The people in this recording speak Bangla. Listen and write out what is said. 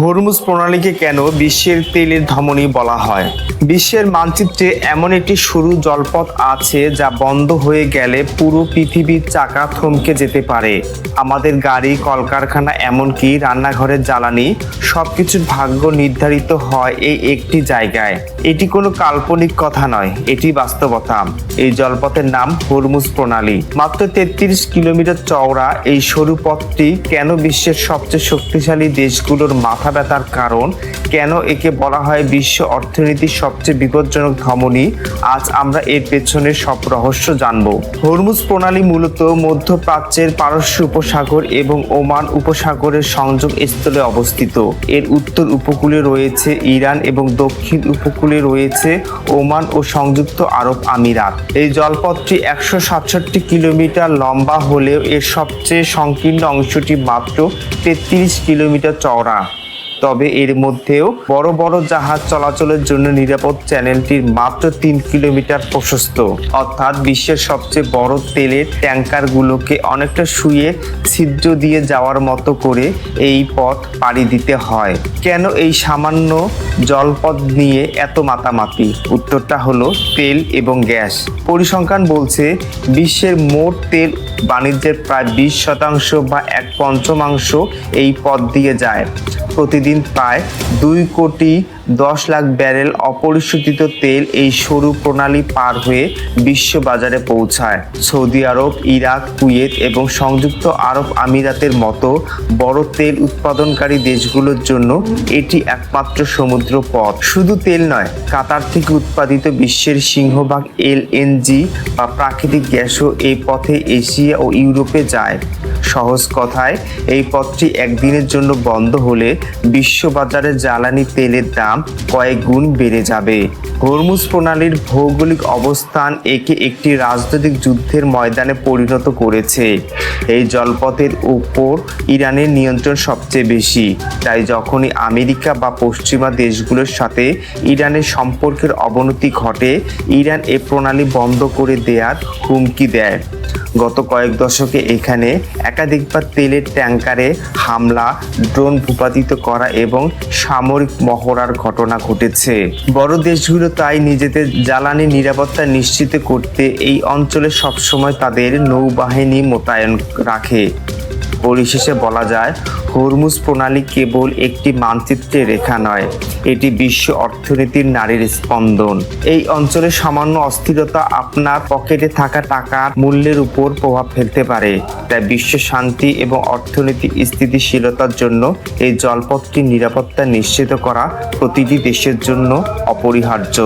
হরমুজ প্রণালীকে কেন বিশ্বের তেলের ধমনী বলা হয়? বিশ্বের মানচিত্রে এমন একটি সরু জলপথ আছে যা বন্ধ হয়ে গেলে পুরো পৃথিবীর চাকা থমকে যেতে পারে। আমাদের গাড়ি, কলকারখানা, এমনকি রান্নাঘরের জ্বালানি সবকিছুর ভাগ্য নির্ধারিত হয় এই একটি জায়গায়। এটি কোনো কাল্পনিক কথা নয়, এটি বাস্তবতা। এই জলপথের নাম হরমুজ প্রণালী। মাত্র 33 কিলোমিটার চওড়া এই সরু পথটি কেন বিশ্বের সবচেয়ে শক্তিশালী দেশগুলোর মাথা ব্যথার কারণ, কেন একে বলা হয় বিশ্ব অর্থনীতির সবচেয়ে বিপজ্জনক ধমনী, আজ আমরা এর পেছনে সব রহস্য জানব। হরমুজ প্রণালী মূলত মধ্যপ্রাচ্যের পারস্য উপসাগর এবং ওমান উপসাগরের সংযোগ স্থলে অবস্থিত। এর উত্তর উপকূলে রয়েছে ইরান এবং দক্ষিণ উপকূলে রয়েছে ওমান ও সংযুক্ত আরব আমিরাত। এই জলপথটি 167 কিলোমিটার লম্বা হলেও এর সবচেয়ে সংকীর্ণ অংশটি মাত্র 33 কিলোমিটার চওড়া। তবে এর মধ্যেও বড় বড় জাহাজ চলাচলের জন্য নিরাপদ চ্যানেলটির মাত্র 3 কিলোমিটার প্রশস্ত। অর্থাৎ বিশ্বের সবচেয়ে বড় তেলের ট্যাঙ্কারগুলোকে অনেকটা শুয়ে ছিদ্র দিয়ে যাওয়ার মতো করে এই পথ পাড়ি দিতে হয়। কেন এই সামান্য জলপথ নিয়ে এত মাতামাতি? উত্তরটা হলো তেল এবং গ্যাস। পরিসংখ্যান বলছে বিশ্বের মোট তেল বাণিজ্যের প্রায় 20% বা 1/5 এই পথ দিয়ে যায়। প্রতিদিন প্রায় 2,10,00,000 ব্যারেল অপরিশোধিত তেল এই সরু প্রণালী পার হয়ে বিশ্ব বাজারে পৌঁছায়। সৌদি আরব, ইরাক, কুয়েত এবং সংযুক্ত আরব আমিরাতের মতো বড় তেল উৎপাদনকারী দেশগুলোর জন্য এটি একমাত্র সমুদ্র পথ। শুধু তেল নয়, কাতার থেকে উৎপাদিত বিশ্বের সিংহভাগ এলএনজি বা প্রাকৃতিক গ্যাসও এই পথে এশিয়া ও ইউরোপে যায়। সহজ কথায়, এই পথটি একদিনের জন্য বন্ধ হলে বিশ্ববাজারে জ্বালানি তেলের দাম কয়েক গুণ বেড়ে যাবে। হরমুজ প্রণালীর ভৌগোলিক অবস্থান একে একটি রাজনৈতিক যুদ্ধের ময়দানে পরিণত করেছে। এই জলপথের উপর ইরানের নিয়ন্ত্রণ সবচেয়ে বেশি, তাই যখনই আমেরিকা বা পশ্চিমা দেশগুলোর সাথে ইরানের সম্পর্কের অবনতি ঘটে, ইরান এ প্রণালী বন্ধ করে দেওয়ার হুমকি দেয়। গত কয়েক দশকে এখানে একাধিকবার তেলের ট্যাঙ্কারে হামলা, ড্রোন ভূপাতিত করা এবং সামরিক মহড়ার ঘটনা ঘটেছে। বড় দেশগুলো তাই নিজেদের জ্বালানি নিরাপত্তা নিশ্চিত করতে এই অঞ্চলে সবসময় তাদের নৌবাহিনী মোতায়েন রাখে। পরিশেষে বলা যায়, হরমুজ প্রণালী কেবল একটি মানচিত্রের রেখা নয়, এটি বিশ্ব অর্থনীতির নাড়ির স্পন্দন। এই অঞ্চলে সামান্য অস্থিরতা আপনার পকেটে থাকা টাকার মূল্যের উপর প্রভাব ফেলতে পারে। তাই বিশ্ব শান্তি এবং অর্থনৈতিক স্থিতিশীলতার জন্য এই জলপথটির নিরাপত্তা নিশ্চিত করা প্রতিটি দেশের জন্য অপরিহার্য।